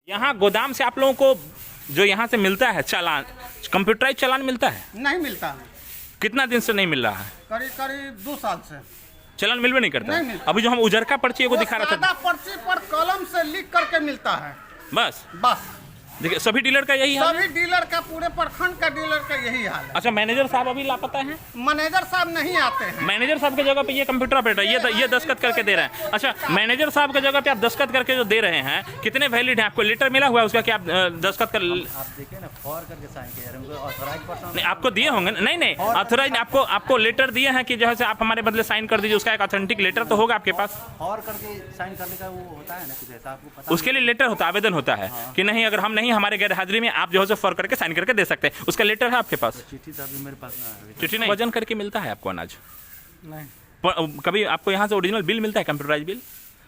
यहाँ गोदाम से आप लोगों को जो यहाँ से मिलता है चालान, कंप्यूटराइज चालान मिलता है? नहीं मिलता है, कितना दिन से नहीं मिल रहा है? करीब करीब 2 साल से चालान मिलवे नहीं करता? नहीं मिलता। अभी जो हम उजरका पर्ची को दिखा रहा था, सादा पर्ची पर कलम से लिख करके मिलता है बस बस। देखिए सभी डीलर का यही हाल है। सभी डीलर का, पूरे प्रखंड का डीलर का यही हाल है। अच्छा, मैनेजर साहब अभी लापता हैं? मैनेजर साहब नहीं आते हैं। मैनेजर साहब की जगह पे ये कंप्यूटर ऑपरेटर ये दस्तखत करके दे रहे हैं। अच्छा, मैनेजर साहब की जगह पे आप दस्तखत करके जो दे रहे हैं कितने वैलिड है? आपको लेटर मिला हुआ है उसका कि आप दस्तखत कर? आप देखिए ना, फॉर करके साइन किया है, उनको ऑथराइज पर्सन नहीं, आपको दिए होंगे? नहीं ऑथराइज आपको लेटर दिए हैं कि जो है आप हमारे बदले साइन कर दीजिए, उसका एक ऑथेंटिक लेटर तो होगा आपके पास? फॉर करके साइन करने का वो होता है ना कुछ ऐसा, आपको पता उसके लिए लेटर होता है, आवेदन होता है कि नहीं अगर हम नहीं हमारे गैर हाजिरी में आप जो है फॉर करके साइन करके दे सकते हैं, उसका लेटर है आपके पास? चिट्ठी तो अभी मेरे पास ना है। चिट्ठी नहीं, वजन करके मिलता है आपको अनाज? नहीं, कभी आपको यहाँ से ओरिजिनल बिल मिलता है, कंप्यूटराइज बिल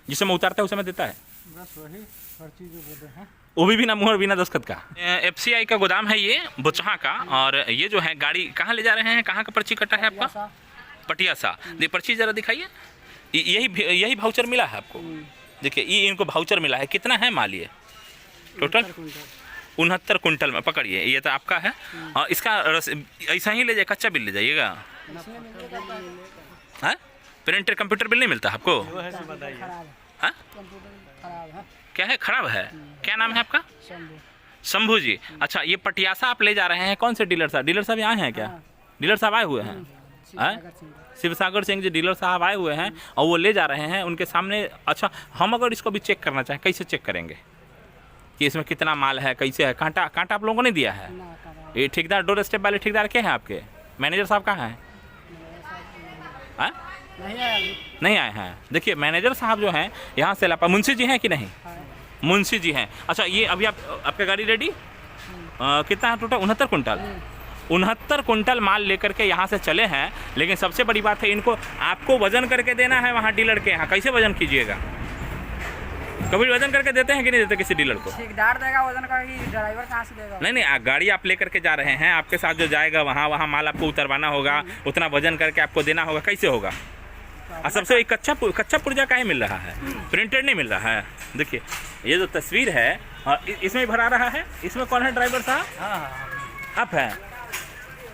जिसे मैं उतारता है उसे मैं देता है? बस वही पर्ची जो बोलते हैं वो भी बिना मुहर बिना दस्तखत का। FCI का गोदाम है ये बुचहा का, और ये जो है गाड़ी कहाँ ले जा रहे हैं? कहाँ का पर्ची कटा है आपका? पटिया सा। ये पर्ची जरा दिखाइए। यही भाउचर मिला है आपको? देखिए ये इनको भाउचर मिला है। कितना है माल ये टोटल? 69 कुंटल में। पकड़िए, ये तो आपका है। और इसका ऐसा ही ले जाए, कच्चा बिल ले जाइएगा? हाँ, प्रिंटर कंप्यूटर बिल नहीं मिलता आपको? हाँ, क्या है? खराब है? क्या नाम है आपका? शंभू जी। अच्छा, ये पटियासा आप ले जा रहे हैं, कौन से डीलर साहब? डीलर साहब यहाँ हैं क्या? डीलर साहब आए हुए हैं? शिवसागर सिंह जी डीलर साहब आए हुए हैं और वो ले जा रहे हैं उनके सामने। अच्छा, हम अगर इसको भी चेक करना चाहें, कैसे चेक करेंगे कि इसमें कितना माल है, कैसे है? कांटा आप लोगों को नहीं दिया है? ये ठेकेदार, डोर स्टेप वाले ठेकेदार क्या हैं आपके? मैनेजर साहब कहाँ हैं? नहीं आए हैं। देखिए मैनेजर साहब जो हैं यहाँ से लापा। मुंशी जी हैं कि नहीं? मुंशी जी हैं। अच्छा, ये अभी आपका गाड़ी रेडी कितना है टोटल? 69 कुंटल। 69 कुंटल माल लेकर के यहाँ से चले हैं। लेकिन सबसे बड़ी बात है, इनको आपको वजन करके देना है वहाँ डीलर के यहाँ। कैसे वजन कीजिएगा? कभी वजन करके देते हैं कि नहीं देते किसी डीलर को? ठेकेदार देगा वजन का, कि ड्राइवर कहाँ से देगा? नहीं, गाड़ी आप लेकर के जा रहे हैं, आपके साथ जो जाएगा वहाँ माल आपको उतरवाना होगा, उतना वजन करके आपको देना होगा। कैसे होगा? और सबसे कच्चा पुर्जा काहे मिल रहा है? प्रिंटेड नहीं मिल रहा है। देखिए ये जो तस्वीर है, और इसमें भरा रहा है। इसमें कौन है ड्राइवर साहब? आप हैं।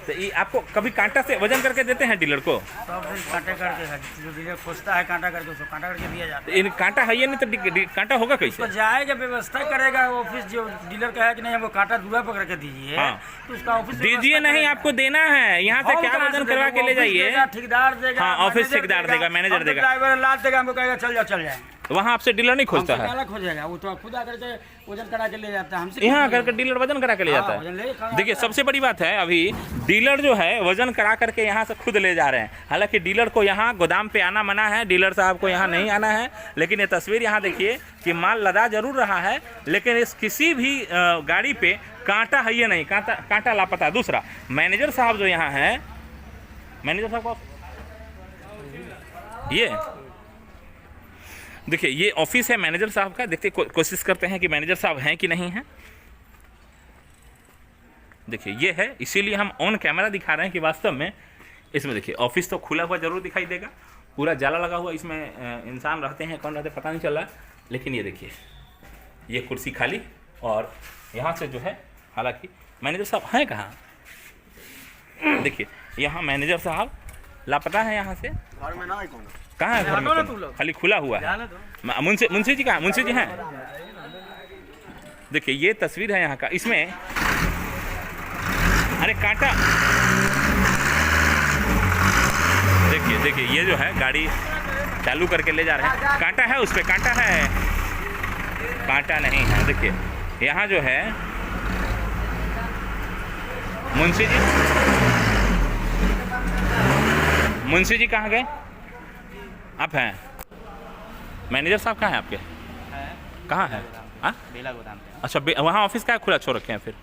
तो ये आपको कभी कांटा से वजन करके देते हैं डीलर को? कांटे करके जो डीलर खोजता है कांटा करके, उसको कांटा करके दिया जाता है। इन कांटा है ये नहीं तो कांटा होगा कैसे? तो जाएगा, व्यवस्था करेगा ऑफिस, जो डीलर का है कि नहीं हमको कांटा दूरा पकड़ के दीजिए। हाँ। तो उसका ऑफिस दीजिए नहीं, आपको देना है। यहाँ से क्या वजन करवा के ले जाइए? ठेकेदार देगा। हाँ, ऑफिस ठेकेदार देगा, मैनेजर देगा, ड्राइवर लाद देगा, हमको कहेगा चल जाए। वहाँ आपसे डीलर नहीं खोजता है? खोजेगा वो, तो खुद आकर के वजन करा के ले जाता है हमसे। यहाँ आकर के डीलर वजन करा के ले जाता है। देखिए सबसे बड़ी बात है, अभी डीलर जो है वजन करा करके यहाँ से खुद ले जा रहे हैं। हालांकि डीलर को यहाँ गोदाम पे आना मना है, डीलर साहब को यहाँ नहीं आना है। लेकिन ये तस्वीर यहाँ देखिए कि माल लदा जरूर रहा है, लेकिन इस किसी भी गाड़ी पे कांटा है ये नहीं, कांटा लापता। दूसरा, मैनेजर साहब जो यहाँ है, मैनेजर साहब को ये देखिए, ये ऑफिस है मैनेजर साहब का। देखते कोशिश करते हैं कि मैनेजर साहब हैं कि नहीं हैं। देखिए ये है, इसीलिए हम ऑन कैमरा दिखा रहे हैं कि वास्तव में इसमें देखिए ऑफिस तो खुला हुआ जरूर दिखाई देगा, पूरा जाला लगा हुआ, इसमें इंसान रहते हैं कौन रहते पता नहीं चल रहा। लेकिन ये देखिए, ये कुर्सी खाली, और यहाँ से जो है, हालांकि मैनेजर साहब हैं कहाँ? देखिए यहाँ मैनेजर साहब लापता है। यहाँ से घर में ना कौन कहाँ है? घर में खाली खुला हुआ है। मुंशी जी कहाँ? मुंशी जी हैं। देखिए ये तस्वीर है यहाँ का। इसमें अरे कांटा, देखिए ये जो है गाड़ी चालू करके ले जा रहे हैं। कांटा है उस पर? कांटा है? कांटा नहीं है। देखिए यहाँ जो है मुंशी जी कहाँ गए? आप हैं? मैनेजर साहब कहाँ हैं आपके? कहाँ है? बेला गोदाम पे। अच्छा, वहाँ ऑफिस क्या खुला छोड़ रखे हैं फिर?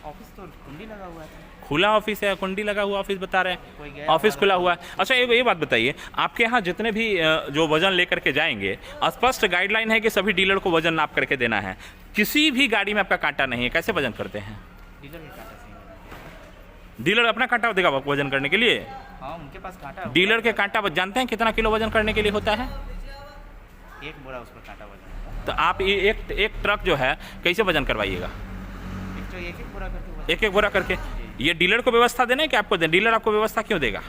ऑफिस तो कुंडी लगा हुआ है। खुला ऑफिस है, कुंडी लगा हुआ ऑफिस बता रहे हैं, ऑफिस खुला हुआ है। अच्छा ये बात बताइए, आपके यहाँ जितने भी जो वजन लेकर के जाएंगे, स्पष्ट गाइडलाइन है कि सभी डीलर को वजन नाप करके देना है। किसी भी गाड़ी में आपका कांटा नहीं है, कैसे वजन करते हैं? डीलर अपना कांटा देगा आपको वजन करने के लिए? हाँ, उनके पास कांटा है। डीलर के कांटा जानते हैं कितना किलो वजन करने के लिए होता है? 1 बोरा उसमें कांटा वजन। तो आप ये एक ट्रक जो है कैसे वजन करवाइएगा? एक एक बोरा करके। ये डीलर को व्यवस्था देना है कि आपको देना? डीलर आपको व्यवस्था क्यों देगा?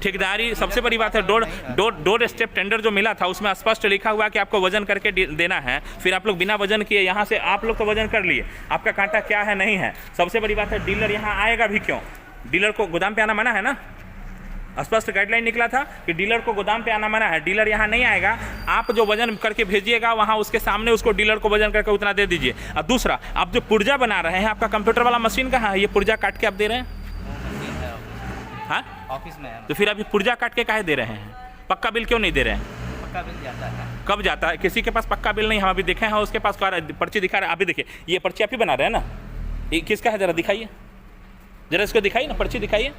ठेकेदारी सबसे बड़ी बात है। डोर स्टेप टेंडर जो मिला था उसमें स्पष्ट लिखा हुआ कि आपको वजन करके देना है, फिर आप लोग बिना वजन किए यहाँ से आप लोग तो वजन कर लिए, आपका कांटा क्या है नहीं है। सबसे बड़ी बात है डीलर यहाँ आएगा भी क्यों? डीलर को गोदाम पे आना मना है ना, स्पष्ट गाइडलाइन निकला था कि डीलर को गोदाम पे आना मना है। डीलर यहाँ नहीं आएगा, आप जो वजन करके भेजिएगा वहाँ उसके सामने उसको डीलर को वजन करके उतना दे दीजिए। और दूसरा, आप जो पुर्जा बना रहे हैं, आपका कंप्यूटर वाला मशीन कहाँ है? ये पुर्जा काट के आप दे रहे हैं? हाँ, ऑफिस में है। तो फिर अभी पुर्जा काट के काहे दे रहे हैं? पक्का बिल क्यों नहीं दे रहे हैं? पक्का बिल जाता है। कब जाता है? किसी के पास पक्का बिल नहीं, हम अभी देखे हैं उसके पास पर्ची दिखा रहा है। अभी देखिए ये पर्ची आप ही बना रहे हैं ना, ये किसका है? जरा दिखाइए, जरा इसको दिखाइए ना, पर्ची दिखाइए।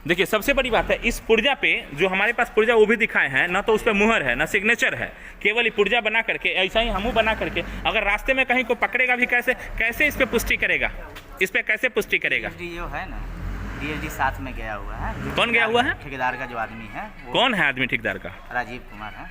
देखिए सबसे बड़ी बात है इस पुर्जा पे, जो हमारे पास पुर्जा वो भी दिखाए हैं ना, तो उस पर मुहर है ना सिग्नेचर है, केवल ये पुर्जा बना करके, ऐसा ही हमू बना करके, अगर रास्ते में कहीं को पकड़ेगा भी कैसे इस पे पुष्टि करेगा? इस पे कैसे पुष्टि करेगा? जो है ना, DSD साथ में गया हुआ है। कौन गया हुआ है? ठेकेदार का जो आदमी है। कौन है आदमी ठेकेदार का? राजीव कुमार है।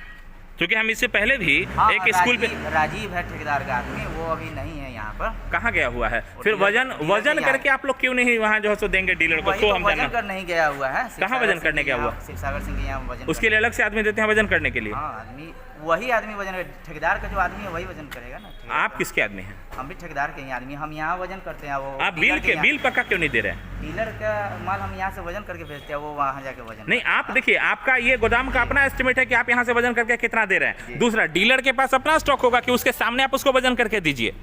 क्योंकि हम इससे पहले भी हाँ, एक स्कूल पे राजीव है ठेकेदार का आदमी, वो अभी नहीं है यहाँ पर। कहाँ गया हुआ है? फिर वजन करके आप लोग क्यों नहीं वहाँ जो है सो देंगे डीलर को? तो हम वजन कर नहीं गया हुआ है। कहाँ वजन करने गया हुआ? शिवसागर सिंह यहाँ वजन, उसके लिए अलग से आदमी देते हैं वजन करने के लिए? हाँ, आदमी वही आदमी वजन, ठेकेदार का जो आदमी है वही वजन करेगा ना। आप किसके आदमी हैं? हम भी ठेकेदार के ही आदमी, हम यहाँ वजन करते हैं। वो आप बिल पक्का क्यों नहीं दे रहे हैं? डीलर का माल हम यहाँ से वजन करके भेजते हैं, वो वहाँ जाके वजन नहीं, आप देखिए आपका ये गोदाम का अपना एस्टिमेट है कि आप यहाँ से वजन करके कितना दे रहे हैं। दूसरा, डीलर के पास अपना स्टॉक होगा कि उसके सामने आप उसको वजन करके दीजिए।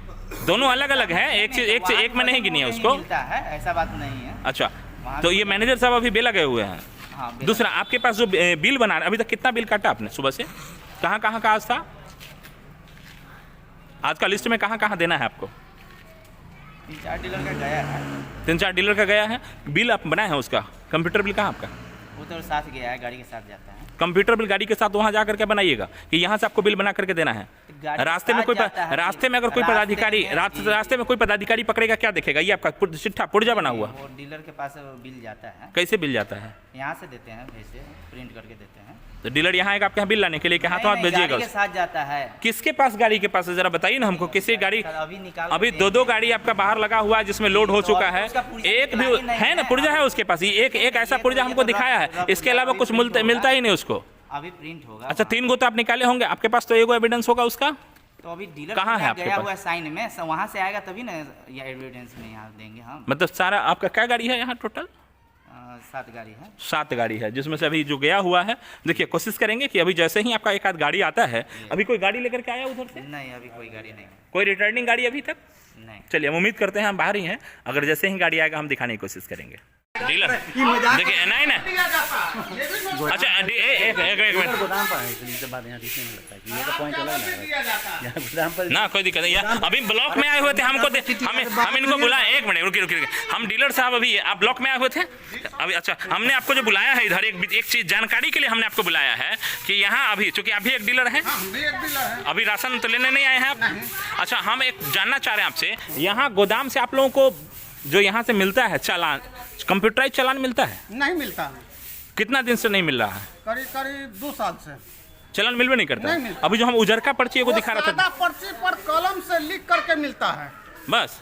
दोनों अलग अलग है, एक में नहीं गिनी है उसको। मिलता है, ऐसा बात नहीं है। अच्छा, तो ये मैनेजर साहब अभी बेला गए हुए हैं। हाँ, दूसरा, आपके पास जो बिल बना अभी तक कितना बिल काटा आपने सुबह से? कहाँ कहाँ का आज था? आज का लिस्ट में कहाँ कहाँ देना है आपको? 3-4 डीलर का गया है। 3-4 डीलर का गया है। बिल आप बनाए हैं उसका? कंप्यूटर बिल कहाँ आपका? वो तो साथ गया है, गाड़ी के साथ जाता है। कंप्यूटर बिल गाड़ी के साथ वहाँ जा करके बनाइएगा कि यहाँ से आपको बिल बना करके देना है। रास्ते में अगर कोई पदाधिकारी रास्ते में कोई पदाधिकारी पकड़ेगा, क्या देखेगा? ये आपका चिट्ठा पुर्जा बना हुआ। वो डीलर के पास बिल जाता है। कैसे बिल जाता है? यहाँ से देते हैं, वैसे प्रिंट करके देते हैं। तो डीलर यहाँ आएगा आपके यहाँ बिल लाने के लिए, हाथों हाथ भेजिएगा? गाड़ी के साथ जाता है। किसके पास गाड़ी के पास है? जरा बताइए ना हमको। किसी गाड़ी अभी 2 गाड़ी आपका बाहर लगा हुआ है जिसमें लोड हो चुका है। एक भी है ना पुर्जा है उसके पास? एक ऐसा पुर्जा हमको दिखाया है, इसके अलावा कुछ मिलता ही नहीं उसको। अभी प्रिंट होगा। अच्छा, 3 गो तो आप निकाले होंगे, आपके पास तो एगो एविडेंस होगा उसका। तो अभी डीलर कहाँ है आपके गया पास? हुआ साइन में, वहाँ से आएगा तभी ना ये एविडेंस में यहाँ देंगे हम। मतलब सारा आपका क्या गाड़ी है यहाँ टोटल? 7 गाड़ी है। 7 गाड़ी है, जिसमें से अभी जो गया हुआ है, देखिए कोशिश करेंगे कि अभी जैसे ही आपका एक आध गाड़ी आता है। अभी कोई गाड़ी लेकर के आया उधर से? नहीं, अभी कोई गाड़ी नहीं है। कोई रिटर्निंग गाड़ी अभी तक नहीं। चलिए, हम उम्मीद करते हैं हम बाहर ही हैं, अगर जैसे ही गाड़ी आएगा हम दिखाने की कोशिश करेंगे। डीलर देखिए नहीं ना। अच्छा, एक मिनट ना, कोई दिक्कत नहीं। अभी ब्लॉक में आए हुए थे, हम इनको बुलाए। एक मिनट रुकिए, हम डीलर साहब अभी आप ब्लॉक में आए हुए थे अभी। अच्छा, हमने आपको जो बुलाया है इधर एक चीज जानकारी के लिए हमने आपको बुलाया है कि यहाँ अभी चूंकि आप भी एक डीलर हैं, अभी राशन तो लेने नहीं आए हैं आप। अच्छा, हम एक जानना चाह रहे हैं आपसे, यहाँ गोदाम से आप लोगों को जो यहाँ से मिलता है चालान, कंप्यूटराइज चालान मिलता है? नहीं मिलता है। कितना दिन से नहीं मिल रहा है? करीब 2 साल से चालान मिलवे नहीं करता? नहीं मिलता। अभी जो हम उजरका पर्ची को दिखा रहा था, पर्ची पर कलम से लिख करके मिलता है बस।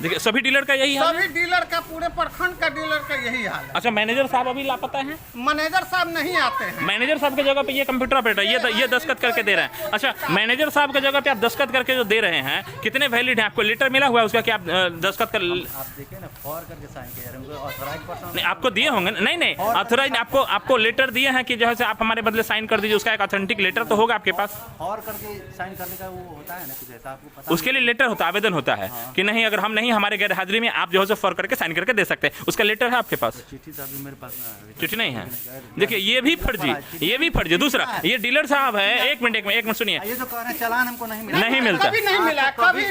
देखिए सभी डीलर का यही हाल है। सभी डीलर का, पूरे प्रखंड का डीलर का यही हाल है। अच्छा, मैनेजर साहब अभी लापता हैं? मैनेजर साहब नहीं आते हैं। मैनेजर साहब की जगह पे ये कंप्यूटर ऑपरेटर ये दस्तखत करके दे रहे हैं। अच्छा, मैनेजर साहब की जगह पे आप दस्तखत करके जो दे रहे हैं, कितने वैलिड हैं? आपको लेटर मिला हुआ है उसका कि आप दस्तखत कर? आप देखिए ना, फॉर करके साइन किया है, ऑथराइज्ड पर्सन नहीं, आपको दिए होंगे। नहीं, ऑथराइज आपको लेटर दिए हैं कि जो है आप हमारे बदले साइन कर दीजिए, उसका एक ऑथेंटिक लेटर तो होगा आपके पास। फॉर करके साइन करने का वो होता है ना कुछ ऐसा, आपको पता? उसके लिए लेटर होता है, आवेदन होता है कि नहीं, अगर हम नहीं, हमारे गैर हाजिरी में आप जो है फॉर करके साइन करके दे सकते हैं। उसका लेटर है आपके पास? चिट्ठी तो अभी मेरे पास चिट्ठी नहीं है। देखिए ये भी फर्जी। दूसरा, ये डीलर साहब है। एक मिनट सुनिए। ये जो कह रहे हैं चालान हमको नहीं मिला, नहीं मिलता। कभी नहीं मिला, कभी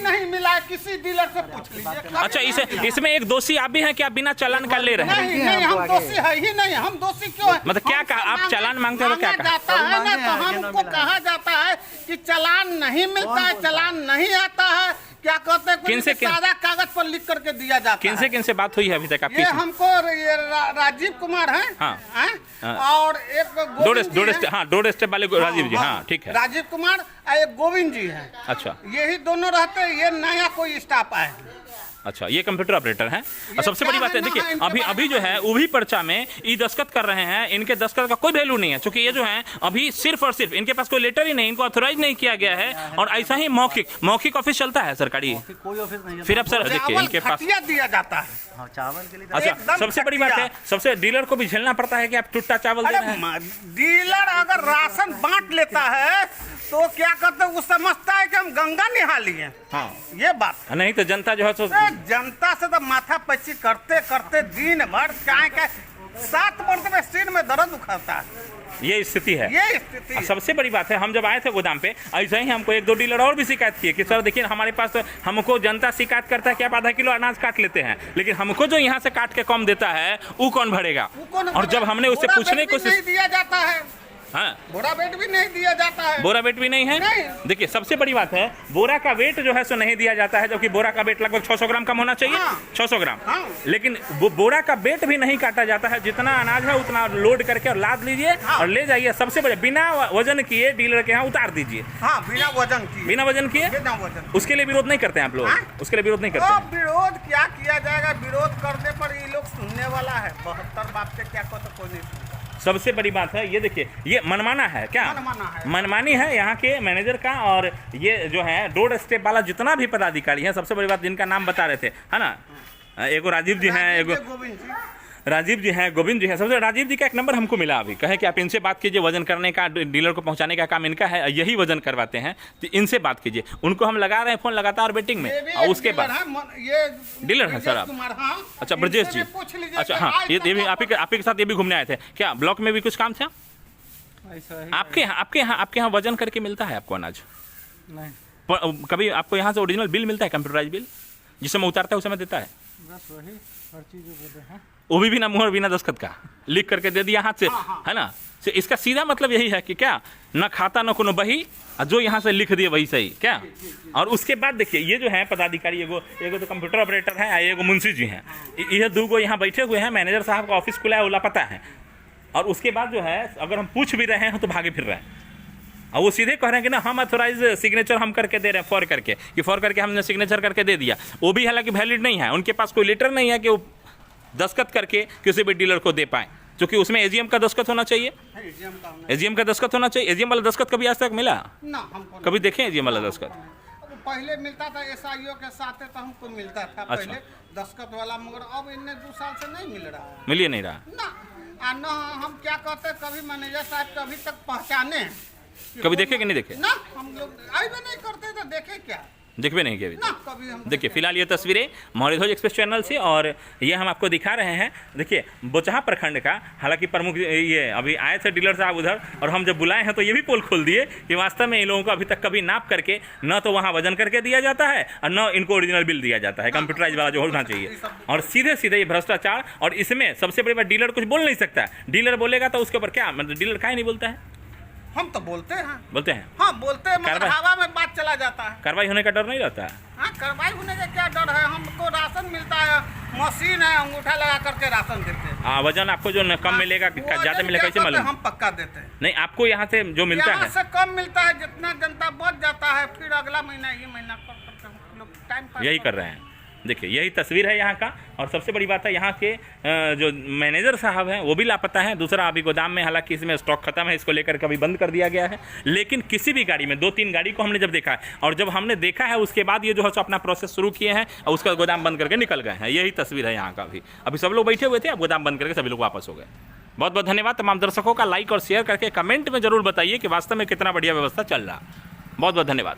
नहीं मिला। किसी डीलर से पूछ लीजिए। अच्छा, इसमें एक दोषी आप भी हैं कि आप बिना चालान का ले रहे हैं? नहीं, हम दोषी है ही नहीं। हम दोषी क्यों है? मतलब क्या कहा? आप चालान मांगते हो तो क्या कहा जाता है ना, तो हमको कहा जाता है कि चालान नहीं मिलता है, चालान नहीं आता है, क्या कहते हैं किन से किन- सादा कागज पर लिख करके दिया जाता किन है। से बात हुई है अभी तक आपकी? ये हमको ये राजीव कुमार है। हाँ। हाँ। और एक गोविंद जी हैं। हाँ, डोर स्टेप वाले राजीव जी, हाँ ठीक है। राजीव कुमार और एक गोविंद जी हैं। अच्छा यही दोनों रहते हैं, ये नया कोई स्टाफ आए हैं। अच्छा, ये कंप्यूटर ऑपरेटर हैं। और सबसे बड़ी बात है, देखिए अभी अभी जो है उभी पर्चा में ई दस्तखत कर रहे हैं, इनके दस्तखत का कोई वैल्यू नहीं है, क्योंकि ये जो है अभी सिर्फ और सिर्फ इनके पास कोई लेटर ही नहीं, इनको ऑथोराइज नहीं किया गया है, और ऐसा ही मौखिक ऑफिस चलता है सरकारी। कोई ऑफिस नहीं है। फिर अब सर देखिए इनके पास, घटिया दिया जाता है। हाँ, चावल के लिए अच्छा एकदम सबसे बड़ी बात है, सबसे डीलर को भी झेलना पड़ता है कि आप टुट्टा चावल दे रहे हैं। डीलर अगर राशन बांट लेता है तो क्या करते हैं, वो समझता है कि हम गंगा निहा लिए। हाँ, ये बात नहीं तो जनता जो है सो जनता से तो माथा पच्ची करते करते दिन भर क्या 7 मरतबे सिर में दर्द उखाड़ता है। ये स्थिति है। ये स्थिति है। सबसे बड़ी बात है, हम जब आए थे गोदाम पे ऐसे ही हमको 1-2 डीलर और भी शिकायत किए कि सर देखिए हमारे पास तो हमको जनता शिकायत करता है कि आप आधा किलो अनाज काट लेते हैं, लेकिन हमको जो यहाँ से काट के कम देता है वो कौन भरेगा? वो कौन और जब हमने उससे बोरा पूछने बेट की भी नहीं कोशिश, दिया जाता है, हाँ बोरा बेट भी नहीं दिया जाता है। बोरा वेट भी नहीं है। नहीं। देखिए सबसे बड़ी बात है, बोरा का वेट जो है सो नहीं दिया जाता है, जबकि बोरा का वेट लगभग 600 ग्राम कम होना चाहिए। हाँ। 600 ग्राम, हाँ। लेकिन बोरा का वेट भी नहीं काटा जाता है। जितना अनाज है उतना लोड करके और लाद लीजिए हाँ। और ले जाइए। सबसे बड़े बिना वजन किए डीलर के यहाँ उतार दीजिए, हाँ, बिना वजन किए। बिना वजन किए। बिना वजन। उसके लिए विरोध नहीं करते हैं आप लोग? हाँ? उसके लिए विरोध नहीं तो करते? विरोध क्या किया जाएगा? विरोध करने पर ये लोग सुनने वाला है। 72 बाप से क्या कहते कोई नहीं सुनता। सबसे बड़ी बात है ये, देखिए ये मनमाना है क्या? मनमाना है। मनमानी है यहाँ के मैनेजर का। और ये जो है डोर स्टेप वाला जितना भी पदाधिकारी है, सबसे बड़ी बात जिनका नाम बता रहे थे, है ना, एगो राजीव जी हैं, एगो गोविंद जी, राजीव जी हैं, गोविंद जी हैं। सबसे राजीव जी का एक नंबर हमको मिला अभी, कहे कि आप इनसे बात कीजिए, वजन करने का, डीलर को पहुंचाने का काम इनका है, यही वजन करवाते हैं, तो इनसे बात कीजिए। उनको हम लगा रहे हैं फोन लगातार वेटिंग में। ये भी और एक उसके बाद ये डीलर हैं सर आप? कुमार, हाँ। अच्छा ब्रजेश जी, इनसे भी पूछ लीजिए अच्छा कि हाँ, आज ये तक भी आप ही के साथ ये भी घूमने आए थे क्या? ब्लॉक में भी कुछ काम था आपके यहाँ वजन करके मिलता है आपको अनाज? नहीं, कभी आपको यहाँ से ओरिजिनल बिल मिलता है, कंप्यूटराइज बिल, जिस समय उतारता है उस समय देता है? बस वही हर चीज़ बोलते हैं। वो भी बिना मुहर बिना दस्तखत का लिख करके दे दिया हाथ से, है ना? तो इसका सीधा मतलब यही है कि क्या न खाता न कोनो बही, और जो यहाँ से लिख दिए वही सही क्या? और उसके बाद देखिए ये जो है पदाधिकारी, एगो तो कंप्यूटर ऑपरेटर है, एगो मुंशी जी हैं, ये 2 यहाँ बैठे हुए हैं। मैनेजर साहब का ऑफिस खुला है, वो लापता है। और उसके बाद जो है अगर हम पूछ भी रहे हैं तो भागे फिर रहे हैं, और वो सीधे कह रहे हैं कि ना हम ऑथोराइज सिग्नेचर हम करके दे रहे हैं, फॉर करके हमने सिग्नेचर करके दे दिया। वो भी हालांकि वैलिड नहीं है, उनके पास कोई लेटर नहीं है कि वो दस्तखत करके किसी भी डीलर को दे पाए, क्योंकि उसमें एजीएम का दस्तखत होना चाहिए। एजीएम का दस्तखत होना चाहिए। एजीएम वाला दस्तखत कभी आज तक मिला? ना, हमको कभी देखें एजीएम वाला दस्तखत? अब पहले मिलता था एसआईओ के साथ, तो हमको मिलता था अच्छा। पहले दस्तखत वाला, मगर अब इन्हें 2 साल से नहीं मिल रहा है मिलिए नहीं रहा। ना। ना हम क्या कहते हैं, कभी मैनेजर साहब को अभी तक पहचाने हैं? कभी देखे कि नहीं देखे? ना, हम लोग आई भी नहीं करते तो देखे क्या? देखबे नहीं किया अभी ना, तक। कभी हम देखिए फिलहाल ये तस्वीरें मौर्यध्वज एक्सप्रेस चैनल से, और ये हम आपको दिखा रहे हैं। देखिए बोचहा प्रखंड का, हालांकि प्रमुख ये अभी आए थे डीलर साहब उधर, और हम जब बुलाए हैं तो ये भी पोल खोल दिए कि वास्तव में इन लोगों को अभी तक कभी नाप करके न तो वहाँ वजन करके दिया जाता है, और न इनको ओरिजिनल बिल दिया जाता है, कंप्यूटराइज वाला जो होना चाहिए। और सीधे सीधे ये भ्रष्टाचार। और इसमें सबसे बड़ी बात, डीलर कुछ बोल नहीं सकता। डीलर बोलेगा तो उसके ऊपर क्या, मतलब डीलर काहे नहीं बोलता है? हम तो बोलते हैं। बोलते हैं। हाँ, बोलते हैं, मगर कार्रवाई- हवा में बात चला जाता है। कार्रवाई होने का डर नहीं रहता है? हाँ, कार्रवाई होने का क्या डर है? हमको राशन मिलता है, मशीन है, अंगूठा लगा करके राशन देते हैं। वजन आपको जो कम मिलेगा, वो ज़्यादा मिलेगा, क्या कैसे कहते मालूम? हैं, हम पक्का देते हैं। नहीं, आपको यहाँ से जो मिलता यहाँ है से कम मिलता है, जितना जनता बच जाता है, फिर अगला महीना ये महीना कर करके हम लोग टाइम पास यही कर रहे हैं। देखिए यही तस्वीर है यहाँ का। और सबसे बड़ी बात है यहाँ के जो मैनेजर साहब हैं वो भी लापता हैं। दूसरा अभी गोदाम में, हालांकि इसमें स्टॉक खत्म है, इसको लेकर कभी बंद कर दिया गया है, लेकिन किसी भी गाड़ी में 2-3 गाड़ी को हमने जब देखा है, और जब हमने देखा है उसके बाद ये जो है सो अपना प्रोसेस शुरू किए हैं और उसका गोदाम बंद करके निकल गए हैं। यही तस्वीर है यहाँ का। अभी सब लोग बैठे हुए थे, अब गोदाम बंद करके सभी लोग वापस हो गए। बहुत बहुत धन्यवाद तमाम दर्शकों का। लाइक और शेयर करके कमेंट में जरूर बताइए कि वास्तव में कितना बढ़िया व्यवस्था चल रहा। बहुत बहुत धन्यवाद।